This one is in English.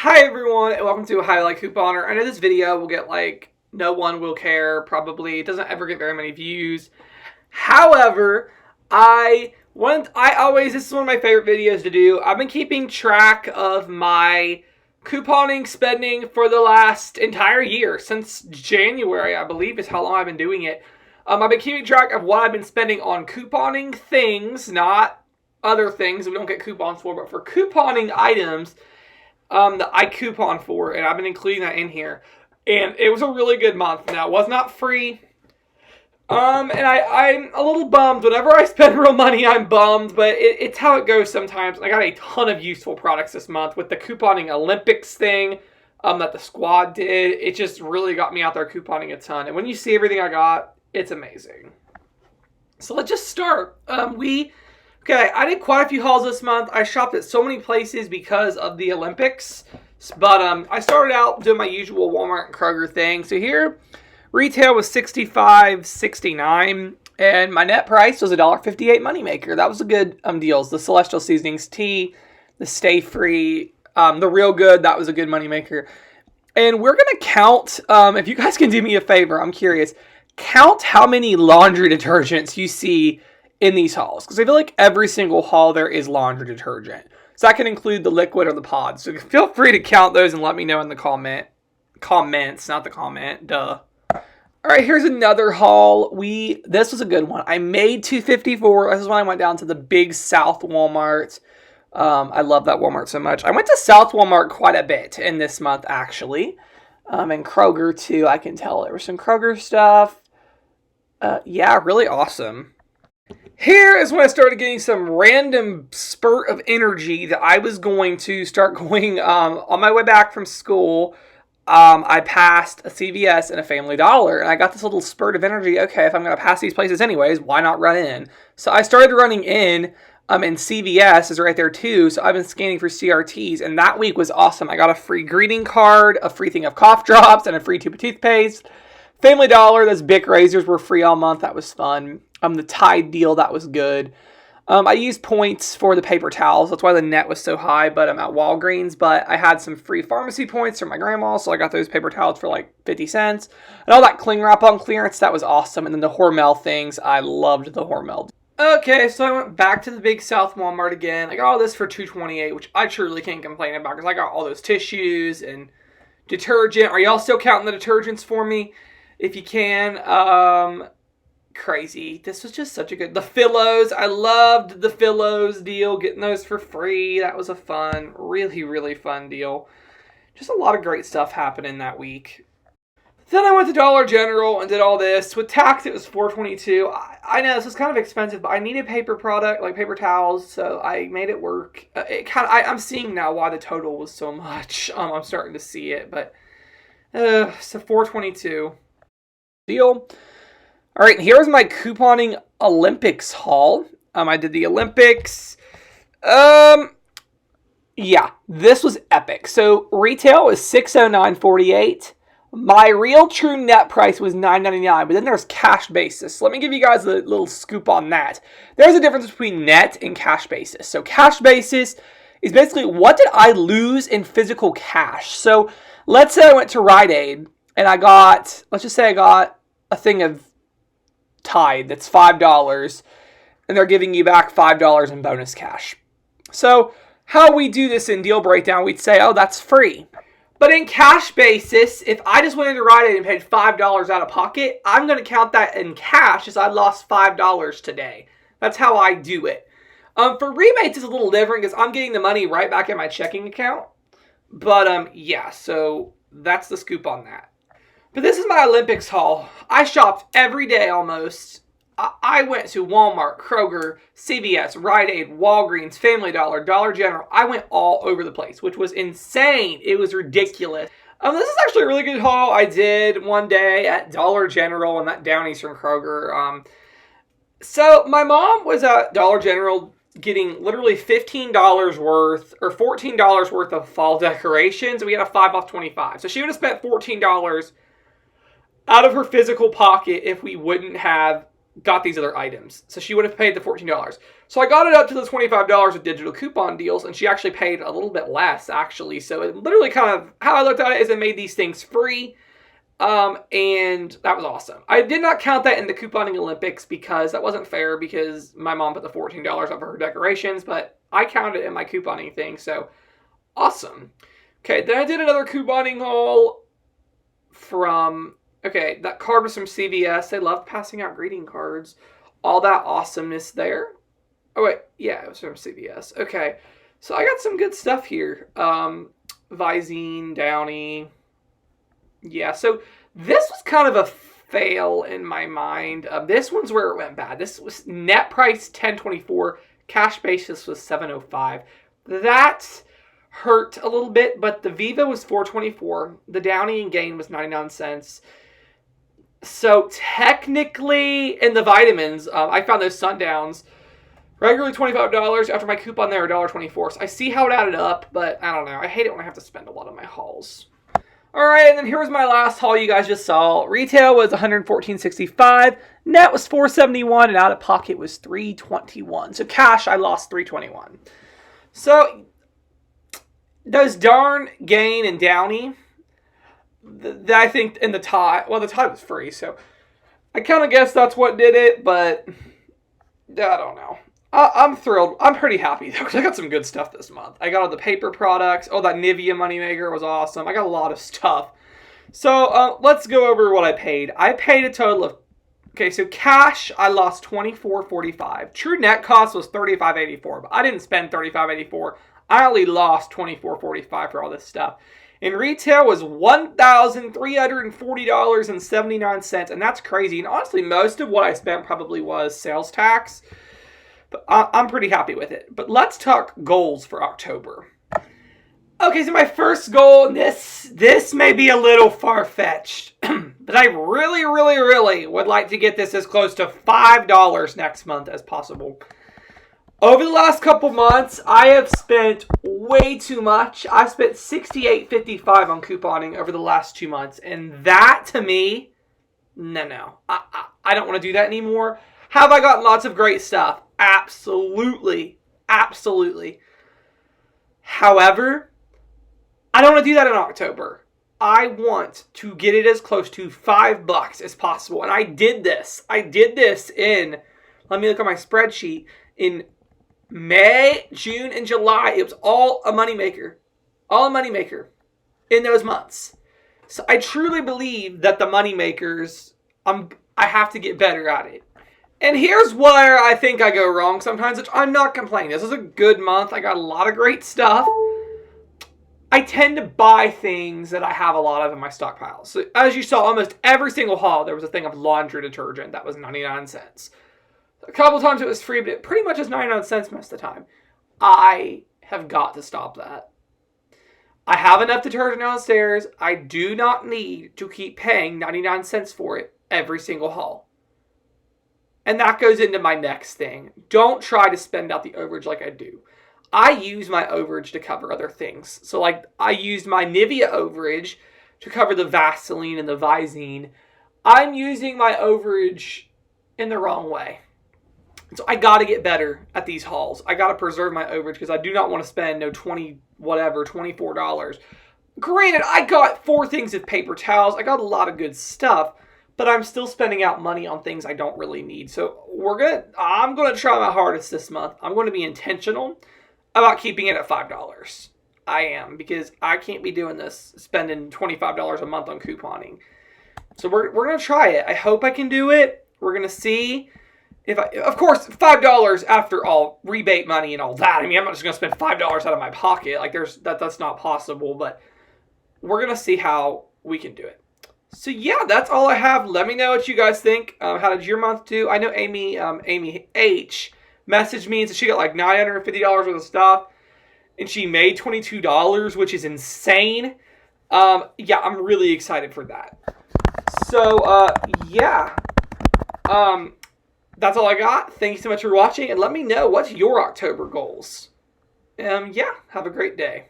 Hi everyone, and welcome to a Highlight Couponer. I know this video will get no one will care, probably. It doesn't ever get very many views. However, this is one of my favorite videos to do. I've been keeping track of my couponing spending for the last entire year. Since January, I believe, is how long I've been doing it. I've been keeping track of what I've been spending on couponing things, not other things we don't get coupons for, but for couponing items that I coupon for, and I've been including that in here. And it was a really good month. Now, it was not free. And I'm a little bummed. Whenever I spend real money, I'm bummed, but it's how it goes sometimes. I got a ton of useful products this month with the couponing Olympics thing that the squad did. It just really got me out there couponing a ton. And when you see everything I got, it's amazing. So let's just start. Okay, I did quite a few hauls this month. I shopped at so many places because of the Olympics. But I started out doing my usual Walmart and Kroger thing. So here, retail was $65.69, and my net price was $1.58 moneymaker. That was a good deals. The Celestial Seasonings tea, the Stay Free, the Real Good, that was a good moneymaker. And we're going to count, if you guys can do me a favor, I'm curious, count how many laundry detergents you see in these hauls, because I feel like every single haul there is laundry detergent. So that can include the liquid or the pods. So feel free to count those and let me know in the comments, not the comment, duh. All right, here's another haul. This was a good one. I made $254. This is when I went down to the Big South Walmart. I love that Walmart so much. I went to South Walmart quite a bit in this month, actually. And Kroger, too. I can tell there was some Kroger stuff. Yeah, really awesome. Here is when I started getting some random spurt of energy that I was going to start going on my way back from school. I passed a CVS and a Family Dollar, and I got this little spurt of energy. Okay, if I'm going to pass these places anyways, why not run in? So I started running in, and CVS is right there too, so I've been scanning for CRTs, and that week was awesome. I got a free greeting card, a free thing of cough drops, and a free tube of toothpaste. Family Dollar, those Bic razors were free all month. That was fun. The Tide deal, that was good. I used points for the paper towels. That's why the net was so high, but I'm at Walgreens. But I had some free pharmacy points from my grandma, so I got those paper towels for like 50 cents. And all that cling wrap on clearance, that was awesome. And then the Hormel things, I loved the Hormel. Okay, so I went back to the Big South Walmart again. I got all this for $2.28, which I truly can't complain about because I got all those tissues and detergent. Are y'all still counting the detergents for me? If you can, crazy. This was just such a good... The Phillows. I loved the Phillows deal. Getting those for free. That was a fun, really, really fun deal. Just a lot of great stuff happening that week. Then I went to Dollar General and did all this. With tax, it was $4.22. I know this was kind of expensive, but I needed paper product, like paper towels, so I made it work. I'm seeing now why the total was so much. I'm starting to see it, but... so $4.22. Deal. All right, here's my couponing Olympics haul. I did the Olympics. Yeah, this was epic. So retail was $609.48. My real true net price was $9.99, but then there's cash basis. So let me give you guys a little scoop on that. There's a difference between net and cash basis. So cash basis is basically what did I lose in physical cash. So let's say I went to Rite Aid and let's just say I got a thing of Tide that's $5, and they're giving you back $5 in bonus cash. So how we do this in deal breakdown, we'd say, oh, that's free. But in cash basis, if I just went into Rite Aid and paid $5 out of pocket, I'm going to count that in cash as I lost $5 today. That's how I do it. For rebates, it's a little different because I'm getting the money right back in my checking account. But yeah, so that's the scoop on that. But this is my Olympics haul. I shopped every day almost. I went to Walmart, Kroger, CVS, Rite Aid, Walgreens, Family Dollar, Dollar General. I went all over the place, which was insane. It was ridiculous. This is actually a really good haul I did one day at Dollar General and that down Eastern Kroger. So my mom was at Dollar General getting literally $15 worth or $14 worth of fall decorations. We had a 5 off 25. So she would have spent $14 out of her physical pocket if we wouldn't have got these other items. So she would have paid the $14. So I got it up to the $25 with digital coupon deals, and she actually paid a little bit less, actually. So it literally kind of, how I looked at it is it made these things free, and that was awesome. I did not count that in the couponing Olympics because that wasn't fair because my mom put the $14 up for her decorations, but I counted it in my couponing thing, so awesome. Okay, then I did another couponing haul from... Okay, that card was from CVS. They love passing out greeting cards. All that awesomeness there. Oh, wait. Yeah, it was from CVS. Okay, so I got some good stuff here. Visine, Downy. Yeah, so this was kind of a fail in my mind. This one's where it went bad. This was net price $10.24. Cash basis was $7.05. That hurt a little bit, but the Viva was $4.24. The Downy and Gain was 99 cents. So technically, in the vitamins, I found those Sundowns regularly $25. After my coupon, they were $1.24. So I see how it added up, but I don't know. I hate it when I have to spend a lot on my hauls. All right, and then here was my last haul you guys just saw. Retail was $114.65. Net was $471, and out of pocket was $321. So cash, I lost $321. So those darn Gain and Downy, I think in the tie, well, the tie was free, so I kind of guess that's what did it, but I don't know. I'm thrilled. I'm pretty happy, though, because I got some good stuff this month. I got all the paper products. Oh, that Nivea moneymaker was awesome. I got a lot of stuff. So let's go over what I paid. I paid a total of, okay, so cash, I lost $24.45. True net cost was $35.84, but I didn't spend $35.84. I only lost $24.45 for all this stuff. In retail was $1,340.79, and that's crazy. And honestly, most of what I spent probably was sales tax. But I'm pretty happy with it. But let's talk goals for October. Okay, so my first goal, this may be a little far-fetched, but I really, really, really would like to get this as close to $5 next month as possible. Over the last couple months, I have spent way too much. I've spent $68.55 on couponing over the last 2 months, and that, to me, no. I don't want to do that anymore. Have I gotten lots of great stuff? Absolutely. However, I don't want to do that in October. I want to get it as close to $5 as possible. And I did this in, let me look at my spreadsheet, in May, June, and July. It was all a moneymaker. All a moneymaker in those months. So I truly believe that the moneymakers, I have to get better at it. And here's where I think I go wrong sometimes, which I'm not complaining. This is a good month. I got a lot of great stuff. I tend to buy things that I have a lot of in my stockpile. So as you saw, almost every single haul, there was a thing of laundry detergent that was 99 cents. A couple times it was free, but it pretty much is 99 cents most of the time. I have got to stop that. I have enough detergent downstairs. I do not need to keep paying 99 cents for it every single haul. And that goes into my next thing. Don't try to spend out the overage like I do. I use my overage to cover other things. So like I used my Nivea overage to cover the Vaseline and the Visine. I'm using my overage in the wrong way. So I got to get better at these hauls. I got to preserve my overage because I do not want to spend $24. Granted, I got 4 things of paper towels. I got a lot of good stuff. But I'm still spending out money on things I don't really need. So I'm going to try my hardest this month. I'm going to be intentional about keeping it at $5. I am, because I can't be doing this, spending $25 a month on couponing. So we're going to try it. I hope I can do it. We're going to see if of course, $5 after all rebate money and all that. I mean, I'm not just going to spend $5 out of my pocket. Like that's not possible, but we're going to see how we can do it. So yeah, that's all I have. Let me know what you guys think. How did your month do? I know Amy H messaged me and said she got like $950 worth of stuff, and she made $22, which is insane. Yeah, I'm really excited for that. So yeah, that's all I got. Thank you so much for watching, and let me know what's your October goals. Yeah, have a great day.